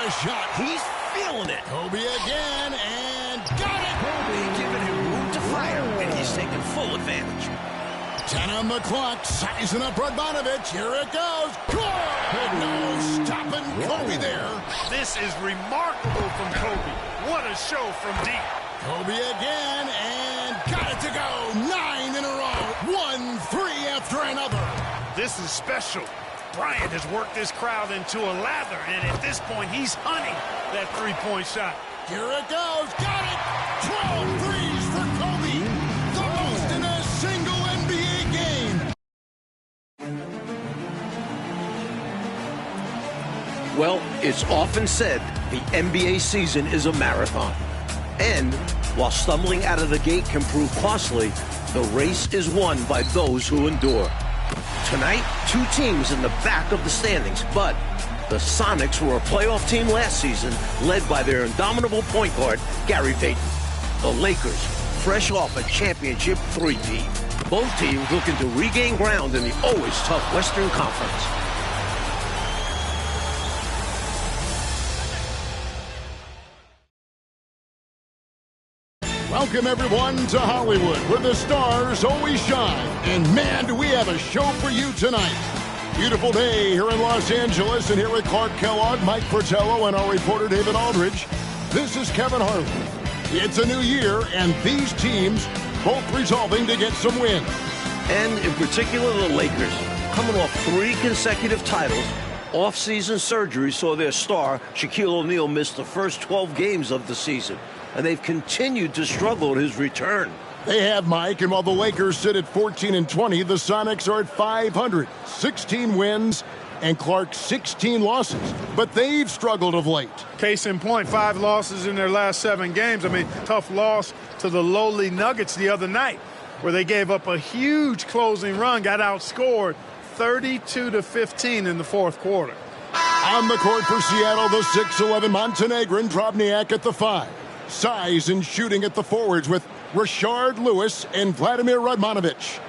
a shot. He's feeling it. Kobe again, and got it. Kobe giving him room to fire, and he's taking full advantage. 10 on the clock, sizing up Radmanovic. Here it goes. Good. No stopping Kobe there. This is remarkable from Kobe. What a show from deep. Kobe again, and got it to go. 9 in a row. 1-3 after another. This is special. Bryant has worked this crowd into a lather, and at this point, he's hunting that three-point shot. Here it goes. Got it. 12 threes for Kobe. The most in a single NBA game. Well, it's often said the NBA season is a marathon. And while stumbling out of the gate can prove costly, the race is won by those who endure. Tonight, two teams in the back of the standings, but the Sonics were a playoff team last season, led by their indomitable point guard, Gary Payton. The Lakers, fresh off a championship three-peat. Both teams looking to regain ground in the always tough Western Conference. Welcome, everyone, to Hollywood, where the stars always shine. And, man, do we have a show for you tonight. Beautiful day here in Los Angeles, and here with Clark Kellogg, Mike Fratello, and our reporter David Aldridge. This is Kevin Harlan. It's a new year, and these teams both resolving to get some wins. And in particular, the Lakers, coming off 3 consecutive titles. Off-season surgery saw their star, Shaquille O'Neal, miss the first 12 games of the season. And they've continued to struggle at his return. They have, Mike, and while the Lakers sit at 14-20, the Sonics are at 500. 16 wins, and Clark 16 losses. But they've struggled of late. Case in point, 5 losses in their last 7 games. I mean, tough loss to the lowly Nuggets the other night, where they gave up a huge closing run, got outscored 32-15 in the fourth quarter. On the court for Seattle, the 6'11 Montenegrin, Drobniak at the 5. Size and shooting at the forwards with Rashard Lewis and Vladimir Radmanovic.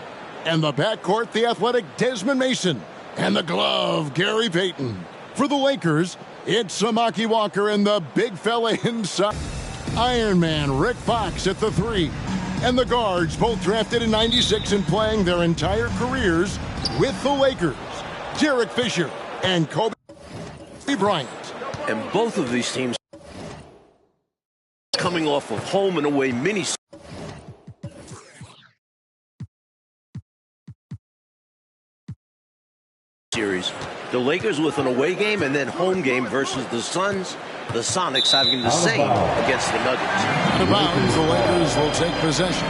And the backcourt, the athletic Desmond Mason. And the glove, Gary Payton. For the Lakers, it's Samaki Walker and the big fella inside. Iron Man Rick Fox at the 3. And the guards, both drafted in '96 and playing their entire careers with the Lakers. Derek Fisher and Kobe Bryant. And both of these teams coming off of home and away mini series. The Lakers with an away game and then home game versus the Suns. The Sonics having the same against the Nuggets. Out of bounds, the Lakers will take possession.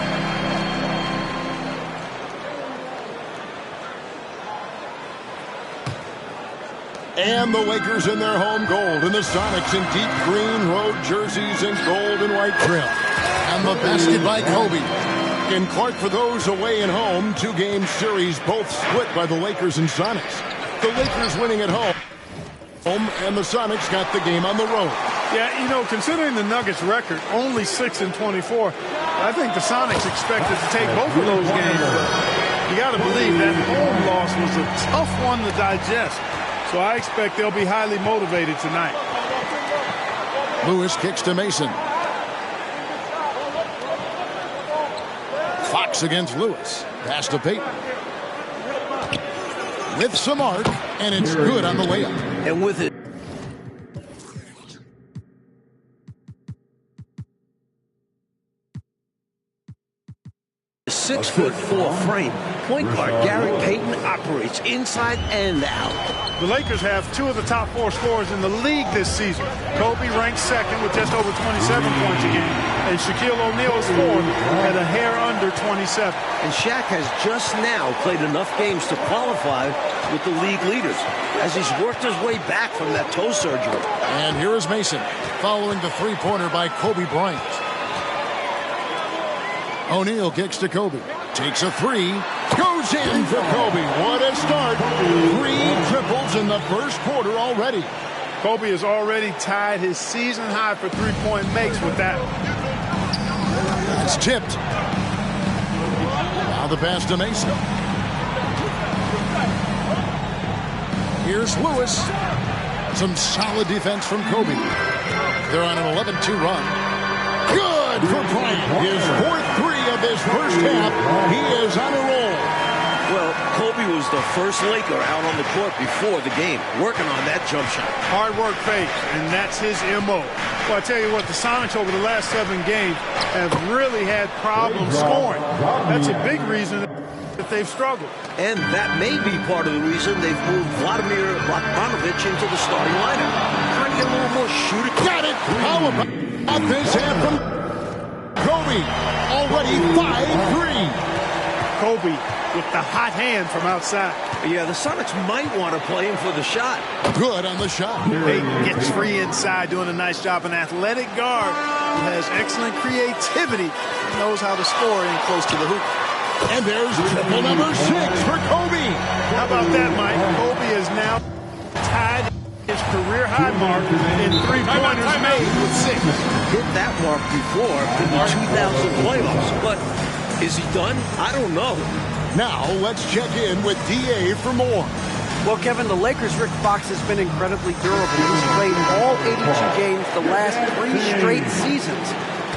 And the Lakers in their home gold, and the Sonics in deep green road jerseys and gold and white trim. And the basket by Kobe. And Clark, for those away and home, 2-game series, both split by the Lakers and Sonics. The Lakers winning at home, and the Sonics got the game on the road. Yeah, you know, considering the Nuggets record, only 6-24, I think the Sonics expected to take both of those games. But you got to believe that home loss was a tough one to digest. So I expect they'll be highly motivated tonight. Lewis kicks to Mason. Fox against Lewis. Pass to Payton. With some arc, and it's good on the layup. And with it, 6'4" frame. Point guard Gary Payton operates inside and out. The Lakers have 2 of the top 4 scorers in the league this season. Kobe ranks second with just over 27 points a game, and Shaquille O'Neal is fourth at a hair under 27. And Shaq has just now played enough games to qualify with the league leaders as he's worked his way back from that toe surgery. And here is Mason following the three-pointer by Kobe Bryant. O'Neal kicks to Kobe. Takes a 3. Goes in for Kobe. What a start. 3 triples in the first quarter already. Kobe has already tied his season high for three-point makes with that. It's tipped. Now the pass to Mason. Here's Lewis. Some solid defense from Kobe. They're on an 11-2 run. Good for Bryant. His fourth three of this first half. He is on a roll. Well, Kobe was the first Laker out on the court before the game, working on that jump shot. Hard work pays, and that's his M.O. Well, I tell you what, the Sonics over the last 7 games have really had problems scoring. That's a big reason that they've struggled. And that may be part of the reason they've moved Vladimir Radmanovic into the starting lineup. Trying to get a little more shooting. Got it. How about this half from Kobe? Already 5-3. Kobe with the hot hand from outside. Yeah, the Sonics might want to play him for the shot. Good on the shot. Payton gets free inside, doing a nice job. An athletic guard who has excellent creativity, knows how to score in close to the hoop. And there's triple number 6 for Kobe. How about that, Mike? Kobe is now tied his career high mark in three-pointers made with 6. Hit that mark before in the 2000 playoffs, but is he done? I don't know. Now let's check in with DA for more. Well, Kevin, the Lakers' Rick Fox has been incredibly durable. He's played all 82 games the last 3 straight seasons.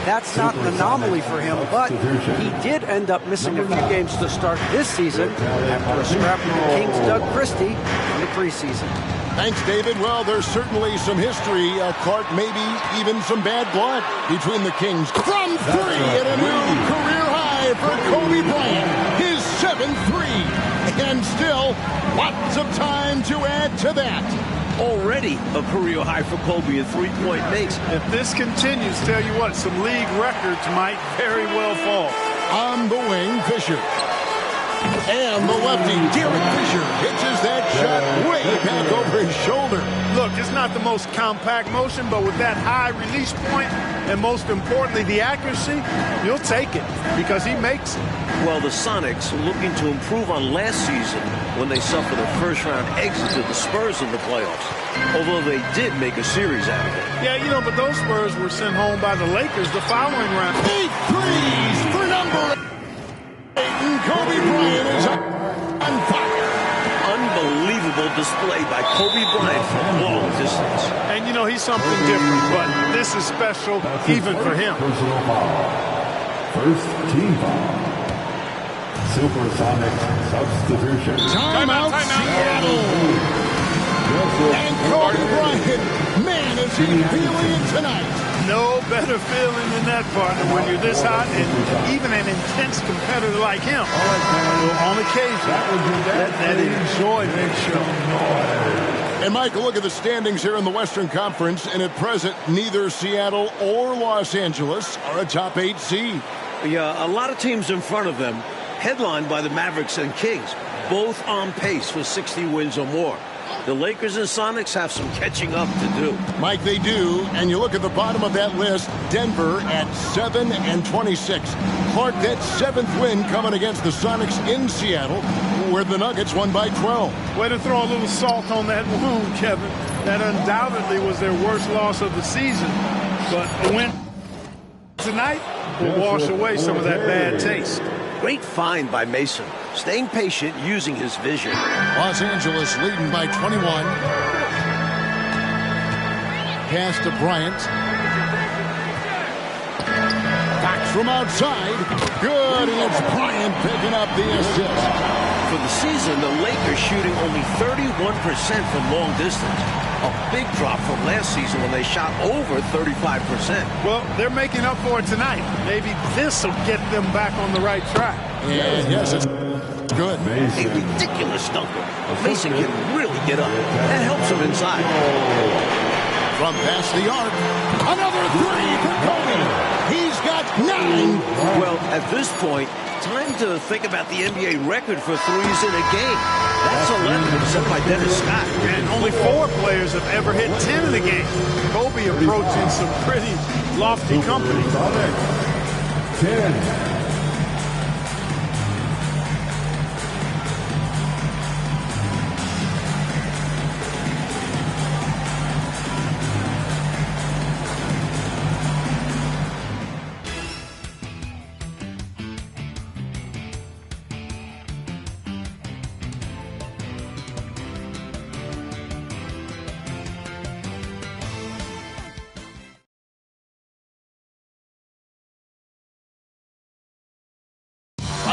That's not an anomaly for him, but he did end up missing a few games to start this season after a scrap with the Kings' Doug Christie in the preseason. Thanks, David. Well, there's certainly some history, Clark, maybe even some bad blood between the Kings. From 3 and a new career high for Kobe Bryant, his 7th 3. And still, lots of time to add to that. Already a career high for Kobe at three-point makes. If this continues, tell you what, some league records might very well fall. On the wing, Fisher. And the lefty, Derek Fisher, pitches that shot way back over his shoulder. Look, it's not the most compact motion, but with that high release point, and most importantly, the accuracy, you'll take it because he makes it. Well, the Sonics are looking to improve on last season when they suffered a first-round exit to the Spurs in the playoffs, although they did make a series out of it. Yeah, you know, but those Spurs were sent home by the Lakers the following round. 8 threes for number 8. And Kobe Bryant is on fire. Unbelievable display by Kobe Bryant from long distance. And, you know, he's something different, but this is special even for him. Personal foul. First team foul. SuperSonics substitution. Timeout, Seattle. And Kobe Bryant, man, is he feeling it tonight. No better feeling than that, partner, when you're this hot and even an intense competitor like him. On occasion, let that enjoyment show. And, Michael, look at the standings here in the Western Conference, and at present, neither Seattle or Los Angeles are a top 8 seed. Yeah, a lot of teams in front of them, headlined by the Mavericks and Kings, both on pace for 60 wins or more. The Lakers and Sonics have some catching up to do. Mike, they do. And you look at the bottom of that list, Denver at 7-26. Clark, that 7th win coming against the Sonics in Seattle, where the Nuggets won by 12. Way to throw a little salt on that wound, Kevin. That undoubtedly was their worst loss of the season. But a win tonight will wash away some of that bad taste. Great find by Mason, staying patient, using his vision. Los Angeles leading by 21. Pass to Bryant. Fox from outside. Good, and it's Bryant picking up the assist. For the season, the Lakers shooting only 31% from long distance. A big drop from last season when they shot over 35%. Well, they're making up for it tonight. Maybe this will get them back on the right track. And yes, it's good. A ridiculous dunker. Mason can really get up. That helps him inside. From past the arc, another 3 for Kobe. He's got 9. Well, at this point, time to think about the NBA record for threes in a game. That's 11 set by Dennis Scott. And only 4 players have ever hit 10 in a game. Kobe approaching some pretty lofty company. 10.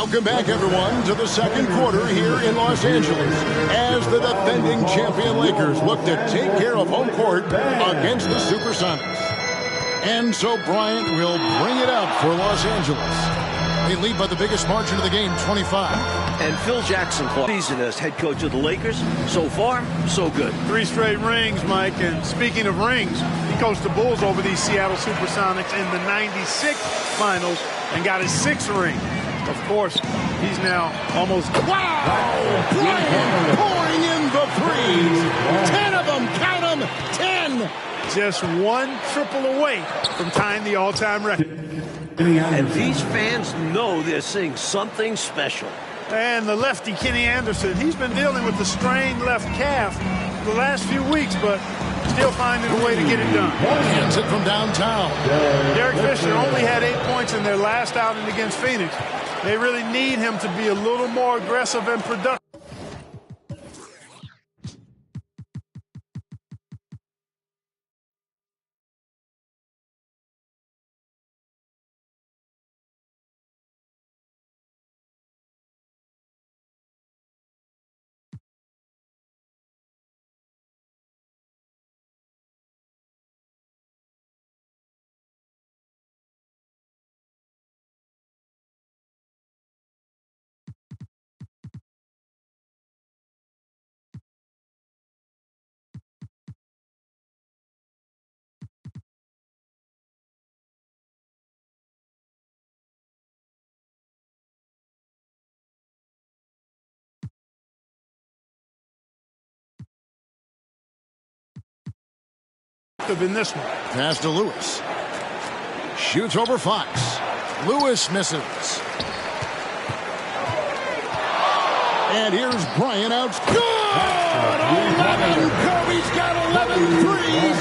Welcome back, everyone, to the second quarter here in Los Angeles as the defending champion Lakers look to take care of home court against the SuperSonics. And so Bryant will bring it up for Los Angeles. They lead by the biggest margin of the game, 25. And Phil Jackson season as head coach of the Lakers. So far, so good. 3 straight rings, Mike. And speaking of rings, he coached the Bulls over these Seattle SuperSonics in the '96 finals and got his 6th ring. Of course, he's now almost... Wow! Bryant pouring in the threes. 10 of them, count them, 10! Just 1 triple away from tying the all-time record. And these fans know they're seeing something special. And the lefty, Kenny Anderson, he's been dealing with the strained left calf the last few weeks, but still finding a way to get it done. Hands it from downtown. Derek Fisher only had 8 points in their last outing against Phoenix. They really need him to be a little more aggressive and productive. In this one. Pass to Lewis. Shoots over Fox. Lewis misses. And here's Bryant out. Good! 11. Kobe's got 11 threes.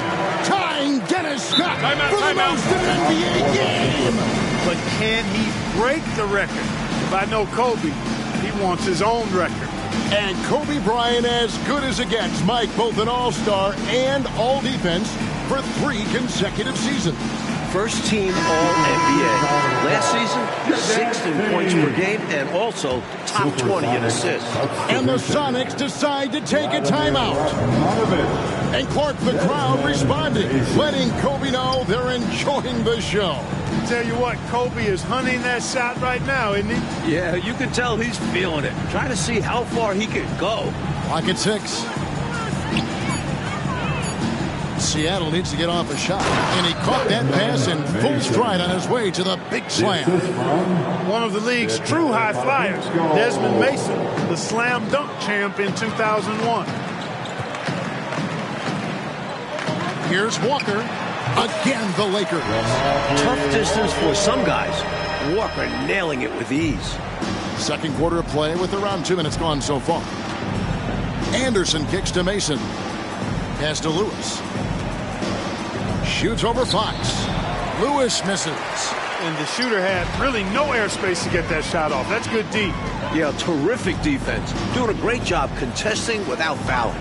Tying Dennis Scott for the most in an NBA game. But can he break the record? If I know Kobe, he wants his own record. And Kobe Bryant as good as it gets. Mike, both an all-star and all-defense for 3 consecutive seasons. First team All-NBA. Last season, 6th in points per game and also top 20 in assists. And the Sonics decide to take a timeout. And Clark, the crowd, responded, letting Kobe know they're enjoying the show. Tell you what, Kobe is hunting that shot right now, isn't he? Yeah, you can tell he's feeling it. Trying to see how far he can go. Clock at 6. Seattle needs to get off a shot. And he caught that pass in full stride on his way to the big slam. One of the league's true high flyers, Desmond Mason, the slam dunk champ in 2001. Here's Walker. Again, the Lakers. Tough distance for some guys. Walker nailing it with ease. Second quarter of play with around 2 minutes gone so far. Anderson kicks to Mason. Pass to Lewis. Shoots over Fox. Lewis misses. And the shooter had really no airspace to get that shot off. That's good D. Yeah, terrific defense. Doing a great job contesting without fouling.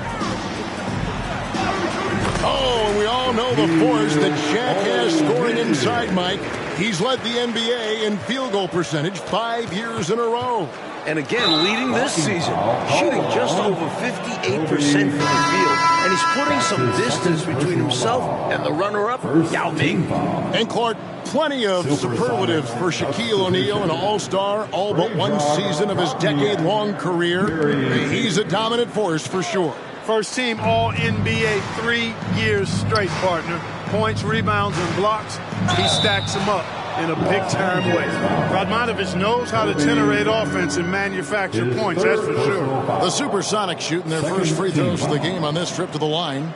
Oh, and we all know the force that Shaq has scoring inside, Mike. He's led the NBA in field goal percentage 5 years in a row. And again, leading this season, shooting just over 58% from the field. And he's putting some distance between himself and the runner-up, Yao Ming. And Clark, plenty of superlatives for Shaquille O'Neal, an all-star, all but one season of his decade-long career. He's a dominant force for sure. First team All-NBA 3 years straight, partner. Points, rebounds, and blocks. He stacks them up in a big-time way. Radmanovich knows how to generate offense and manufacture points, that's for sure. The SuperSonics shooting their first free throws of the game on this trip to the line.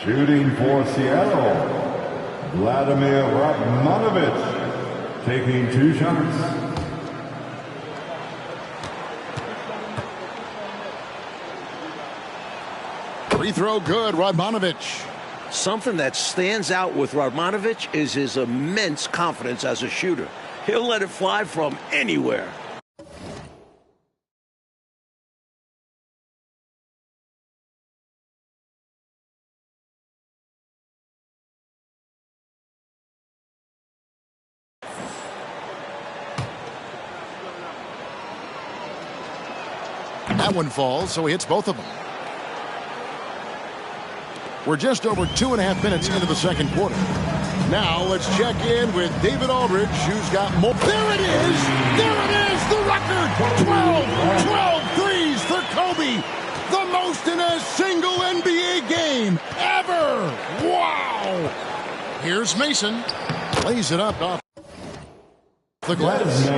Shooting for Seattle, Vladimir Radmanovich, taking 2 shots. Free throw good, Radmanovich. Something that stands out with Radmanovich is his immense confidence as a shooter. He'll let it fly from anywhere. That one falls, so he hits both of them. We're just over 2.5 minutes into the second quarter. Now let's check in with David Aldridge, who's got more. There it is! There it is! The record! 12 threes for Kobe! The most in a single NBA game ever! Wow! Here's Mason. Lays it up off the glass.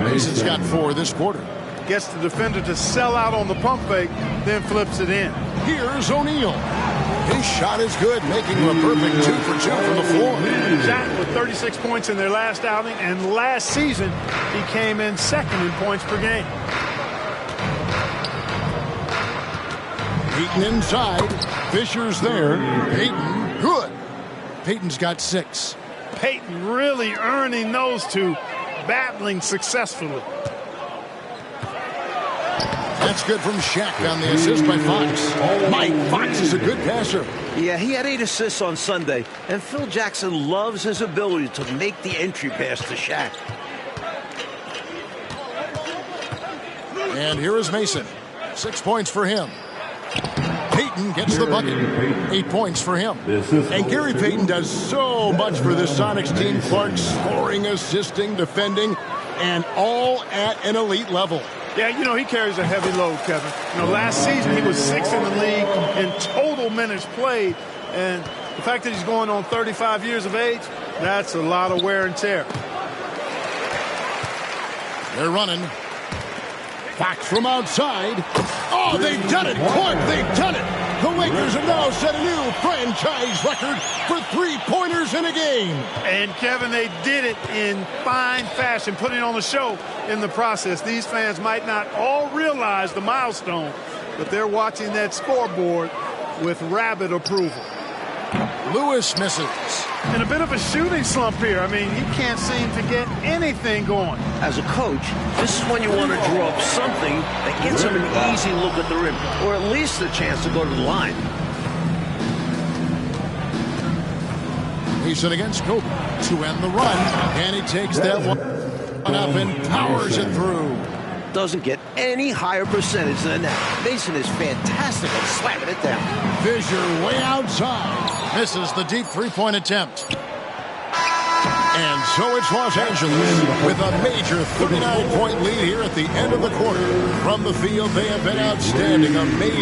Mason's got 4 this quarter. Gets the defender to sell out on the pump fake, then flips it in. Here's O'Neal. His shot is good, making him a perfect 2 for 2 from the floor. Jack with 36 points in their last outing, and last season he came in second in points per game. Payton inside. Fisher's there. Payton, good. Payton's got 6. Payton really earning those two, battling successfully. That's good from Shaq on the assist by Fox. Mike Fox is a good passer. Yeah, he had 8 assists on Sunday, and Phil Jackson loves his ability to make the entry pass to Shaq. And here is Mason. 6 points for him. Payton gets the bucket. 8 points for him. And Gary Payton does so much for this Sonics team. Clark scoring, assisting, defending, and all at an elite level. Yeah, you know, he carries a heavy load, Kevin. You know, last season he was 6th in the league in total minutes played. And the fact that he's going on 35 years of age, that's a lot of wear and tear. They're running. Fox from outside. Oh, they've done it. Clark, they've done it. The Lakers have now set a new franchise record for three-pointers in a game. And, Kevin, they did it in fine fashion, putting on the show in the process. These fans might not all realize the milestone, but they're watching that scoreboard with rabid approval. Lewis misses. In a bit of a shooting slump here. I mean, he can't seem to get anything going. As a coach, this is when you want to draw up something that gets him an easy look at the rim, or at least a chance to go to the line. Mason against Kobe to end the run, and he takes that one up and powers it through. Doesn't get any higher percentage than that. Mason is fantastic at slamming it down. Fisher way outside. Misses the deep three-point attempt. And so it's Los Angeles with a major 39-point lead here at the end of the quarter. From the field, they have been outstanding, amazing.